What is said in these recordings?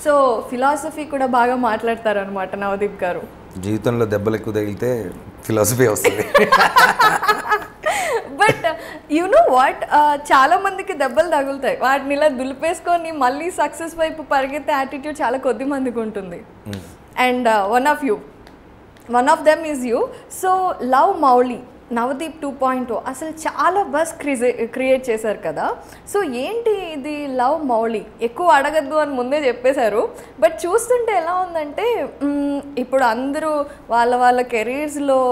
So philosophy కూడా బాగా మాట్లాడతారనమాట నవదీప్ గారు. జీవితంలో దెబ్బలు ఎక్కువ తగిలితే ఫిలాసఫీ వస్తుంది. బట్ యు నో వాట్, చాలా మందికి దెబ్బలు తగులుతాయి, వాటిని ఇలా దులిపేసుకొని మళ్ళీ సక్సెస్ వైపు పరిగెత్తే యాటిట్యూడ్ చాలా కొద్ది మందికి ఉంటుంది. And one of them is you. So love Mouli Navdeep 2.0 అసలు చాలా బస్ క్రియేట్ చేశారు కదా. సో ఏంటి ఇది లవ్ మౌలి? ఎక్కువ అడగద్దు అని ముందే చెప్పేశారు. బట్ చూస్తుంటే ఎలా ఉందంటే ఇప్పుడు అందరూ వాళ్ళ కెరీర్స్లో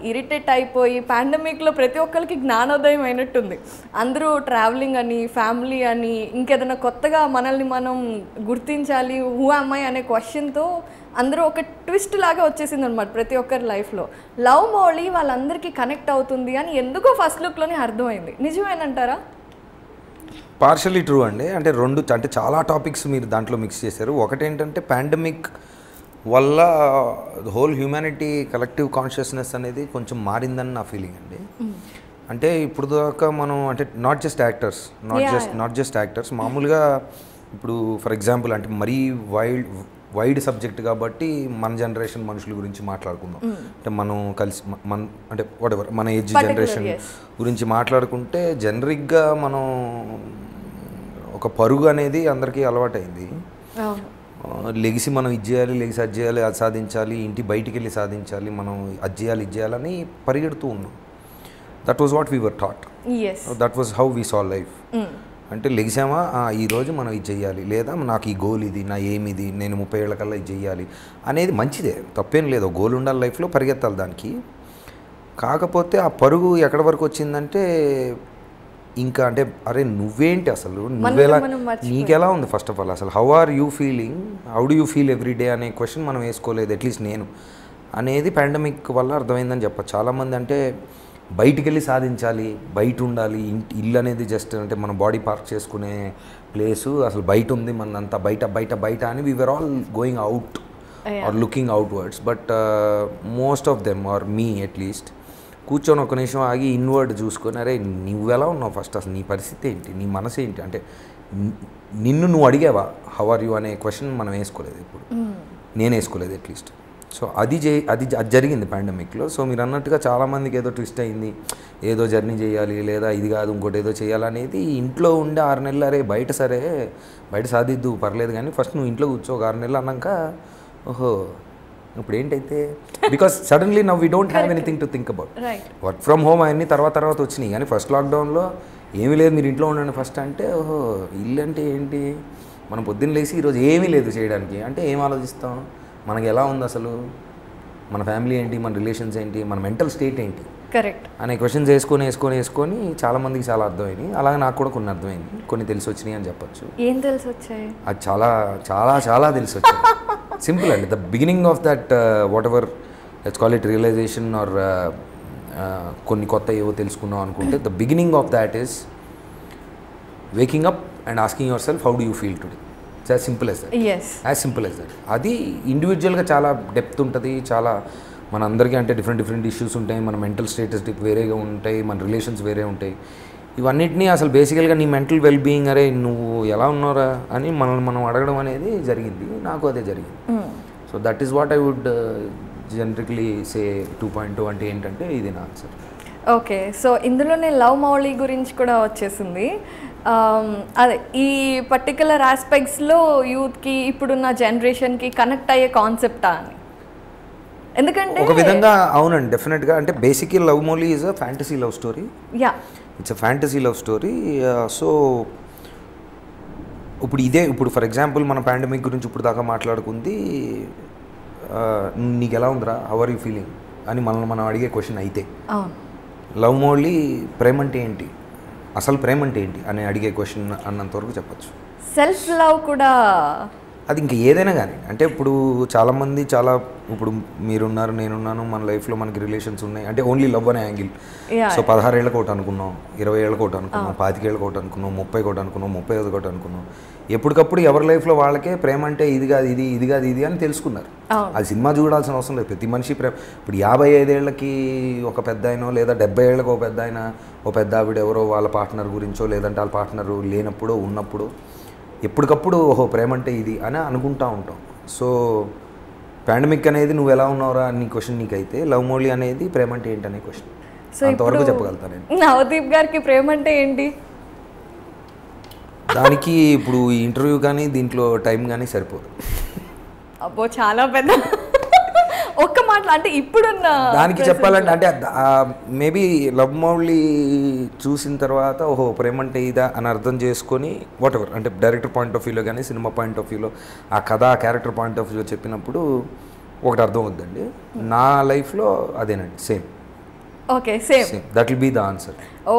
ఇరిటేట్ అయిపోయి పాండమిక్లో ప్రతి ఒక్కరికి జ్ఞానోదయం అయినట్టుంది. అందరూ ట్రావెలింగ్ అని, ఫ్యామిలీ అని, ఇంకేదైనా కొత్తగా మనల్ని మనం గుర్తించాలి, హూ యామ్ ఐ అనే క్వశ్చన్తో అందరూ ఒక ట్విస్ట్ లాగా వచ్చేసింది అనమాట ప్రతి ఒక్కరి లైఫ్లో. లవ్ మౌలి వాళ్ళందరికీ కనెక్ట్ అవుతుంది అని ఎందుకో ఫస్ట్ లుక్లోనే అర్థమైంది. నిజమేనంటారా? పార్షల్లీ ట్రూ అండి. అంటే చాలా టాపిక్స్ మీరు దాంట్లో మిక్స్ చేశారు. ఒకటేంటంటే పాండమిక్ వల్ల హోల్ హ్యూమానిటీ కలెక్టివ్ కాన్షియస్నెస్ అనేది కొంచెం మారిందని నా ఫీలింగ్ అండి. అంటే ఇప్పుడు దాకా మనం అంటే నాట్ జస్ట్ యాక్టర్స్ మామూలుగా ఇప్పుడు ఫర్ ఎగ్జాంపుల్ అంటే మరీ వైడ్ సబ్జెక్ట్ కాబట్టి మన జనరేషన్ మనుషుల గురించి మాట్లాడుకుందాం. అంటే మనం కలిసి అంటే వాటెవర్ మన ఏజ్ జనరేషన్ గురించి మాట్లాడుకుంటే జనరిక్గా మనం ఒక పరుగు అనేది అందరికీ అలవాటైంది. లెగిసి మనం ఇది చేయాలి, లెగిసి అది చేయాలి, అది సాధించాలి, ఇంటి బయటికి వెళ్ళి సాధించాలి, మనం అది చేయాలి ఇది చేయాలని పరిగెడుతూ ఉన్నాం. That was what we were taught, that was how we saw life. అంటే లెగిసామా ఈరోజు మనం ఇది చెయ్యాలి, లేదా నాకు ఈ గోల్ ఇది, నా ఏమిది, నేను 30 ఏళ్ళ కల్లా ఇది చెయ్యాలి అనేది మంచిదే, తప్పేం లేదు. గోల్ ఉండాలి లైఫ్లో, పరిగెత్తాలి దానికి. కాకపోతే ఆ పరుగు ఎక్కడి వరకు వచ్చిందంటే ఇంకా అంటే అరే నువ్వేంటి అసలు, నువ్వెలా, నీకెలా ఉంది ఫస్ట్ ఆఫ్ ఆల్, అసలు how are you feeling, how do you feel every day అనే క్వశ్చన్ మనం వేసుకోలేదు, అట్లీస్ట్ నేను అనేది పాండమిక్ వల్ల అర్థమైందని చెప్పచ్చు. చాలామంది అంటే బయటికి వెళ్ళి సాధించాలి, బయట ఉండాలి, ఇల్లు అనేది జస్ట్ అంటే మన బాడీ పార్క్ చేసుకునే ప్లేసు, అసలు బయట ఉంది మనంతా, బయట బయట బయట అని we are all going out are looking outwards. But most of them are మీ అట్లీస్ట్ కూర్చొని ఒక నిమిషం ఆగి ఇన్వర్డ్ చూసుకొని అరే నువ్వెలా ఉన్నావు ఫస్ట్, అసలు నీ పరిస్థితి ఏంటి, నీ మనసు ఏంటి, అంటే నిన్ను నువ్వు అడిగావా హౌ ఆర్ యూ అనే క్వశ్చన్ మనం వేసుకోలేదు ఇప్పుడు, నేను వేసుకోలేదు అట్లీస్ట్. సో అది జరిగింది పాండమిక్లో. సో మీరు అన్నట్టుగా చాలామందికి ఏదో ట్విస్ట్ అయింది, ఏదో జర్నీ చేయాలి, లేదా ఇది కాదు ఇంకోటి ఏదో చేయాలనేది. ఇంట్లో ఉండే 6 నెలలు అరే బయట సరే బయట సాధిద్దు పర్లేదు కానీ ఫస్ట్ నువ్వు ఇంట్లో కూర్చో ఒక 6 నెలలు అన్నాక ఓహో ఇప్పుడు ఏంటైతే, because suddenly now we don't have anything to think about. Work from home అవన్నీ తర్వాత వచ్చినాయి కానీ ఫస్ట్ లాక్డౌన్లో ఏమీ లేదు, మీరు ఇంట్లో ఉండండి ఫస్ట్ అంటే ఓహో ఇల్లు అంటే ఏంటి, మనం పొద్దున్న లేసి ఈరోజు ఏమీ లేదు చేయడానికి అంటే ఏం ఆలోచిస్తాం, మనకి ఎలా ఉంది అసలు, మన ఫ్యామిలీ ఏంటి, మన రిలేషన్స్ ఏంటి, మన మెంటల్ స్టేట్ ఏంటి కరెక్ట్ అనే క్వశ్చన్స్ వేసుకొని చాలామందికి చాలా అర్థమైంది. అలాగే నాకు కూడా కొన్ని అర్థమైంది, కొన్ని తెలిసి వచ్చినాయి అని చెప్పచ్చు. ఏం తెలిసి వచ్చాయి? అది చాలా చాలా చాలా తెలిసి వచ్చాయి. సింపుల్ అండి, the beginning of that whatever let's call it realization or కొన్ని కొత్త ఏవో తెలుసుకున్నాం అనుకుంటే the beginning of that is waking up and asking yourself how do you feel today. It's as simple as that, as simple as that. అది ఇండివిజువల్గా చాలా depth ఉంటుంది, చాలా మన అందరికీ అంటే డిఫరెంట్ ఇష్యూస్ ఉంటాయి, మన మెంటల్ స్టేటస్ వేరేగా ఉంటాయి, మన రిలేషన్స్ వేరే ఉంటాయి. ఇవన్నిటినీ అసలు బేసికల్గా నీ మెంటల్ వెల్బీయింగ్ అరే నువ్వు ఎలా ఉన్నారా అని మనం అడగడం అనేది జరిగింది, నాకు అదే జరిగింది. So that is what I would generally say 2.0 అంటే ఏంటంటే ఇది నా ఆన్సర్. ఓకే, సో ఇందులోనే లవ్ మౌలి గురించి కూడా వచ్చేసింది. అదే ఈ పర్టికులర్ ఆస్పెక్ట్స్లో యూత్కి ఇప్పుడున్న జనరేషన్కి కనెక్ట్ అయ్యే కాన్సెప్టా అని? ఎందుకంటే ఒక విధంగా అవునండి, డెఫినెట్గా. అంటే basically love Mouli is a fantasy love story. It's a fantasy love story. So ఇప్పుడు ఫర్ ఎగ్జాంపుల్ మన పాండమిక్ గురించి ఇప్పుడు దాకా మాట్లాడుకుంది నీకు ఎలా ఉందిరా, హౌ ఆర్ యూ ఫీలింగ్ అని మనం అడిగే క్వశ్చన్ అయితే, లవ్ మౌలి ప్రేమ అంటే ఏంటి, అసలు ప్రేమ అంటే ఏంటి అని అడిగే క్వశ్చన్ అన్నంతవరకు చెప్పచ్చు. సెల్ఫ్ లవ్ కూడా అది ఇంకా ఏదైనా కానీ అంటే ఇప్పుడు చాలామంది ఇప్పుడు మీరున్నారు, నేనున్నాను, మన లైఫ్లో మనకి రిలేషన్స్ ఉన్నాయి అంటే ఓన్లీ లవ్ అనే యాంగిల్. సో 16 ఏళ్ళకి ఒకటి అనుకున్నాం, 20 ఏళ్ళకి ఒకటి అనుకున్నాం, 25 ఏళ్ళకి ఒకటి అనుకున్నాం, 30 ఒకటి అనుకున్నాం, 35 ఒకటి అనుకున్నాం. ఎప్పటికప్పుడు ఎవరి లైఫ్లో వాళ్ళకే ప్రేమ అంటే ఇది కాదు ఇది అని తెలుసుకున్నారు. అది సినిమా చూడాల్సిన అవసరం లేదు, ప్రతి మనిషి ప్రేమ. ఇప్పుడు 55 ఏళ్ళకి ఒక పెద్ద ఆయన, లేదా 70 ఏళ్ళకి ఒక పెద్ద ఆయన, ఓ పెద్ద ఆవిడ ఎవరో వాళ్ళ పార్ట్నర్ గురించో, లేదంటే వాళ్ళ పార్ట్నర్ లేనప్పుడు ఉన్నప్పుడు ఎప్పటికప్పుడు ఓహో ప్రేమ అంటే ఇది అని అనుకుంటూ ఉంటాం. సో పాండమిక్ అనేది నువ్వు ఎలా ఉన్నావురా అని క్వశ్చన్ నీకైతే, లవ్ మోలీ అనేది ప్రేమ అంటే ఏంటనే క్వశ్చన్. సో అంతవరకు చెప్పగలుగుతాను నేను. నవదీప్ గారికి ప్రేమ అంటే ఏంటి? దానికి ఇప్పుడు ఈ ఇంటర్వ్యూ కానీ దీంట్లో టైం కానీ సరిపోదు. అబ్బో చాలా పెద్ద ఒక్క మాటలు అంటే ఇప్పుడున్న దానికి చెప్పాలంటే అంటే మేబీ లవ్ మౌలీ చూసిన తర్వాత ఓహో ప్రేమ అంటే ఇదా అని అర్థం చేసుకొని వాట్ ఎవర్ అంటే డైరెక్టర్ పాయింట్ ఆఫ్ వ్యూలో కానీ సినిమా పాయింట్ ఆఫ్ వ్యూలో ఆ కథ క్యారెక్టర్ పాయింట్ ఆఫ్ వ్యూలో చెప్పినప్పుడు ఒకటి అర్థం అవుద్దండి. నా లైఫ్లో అదేనండి same. Okay same that will be the answer. Oh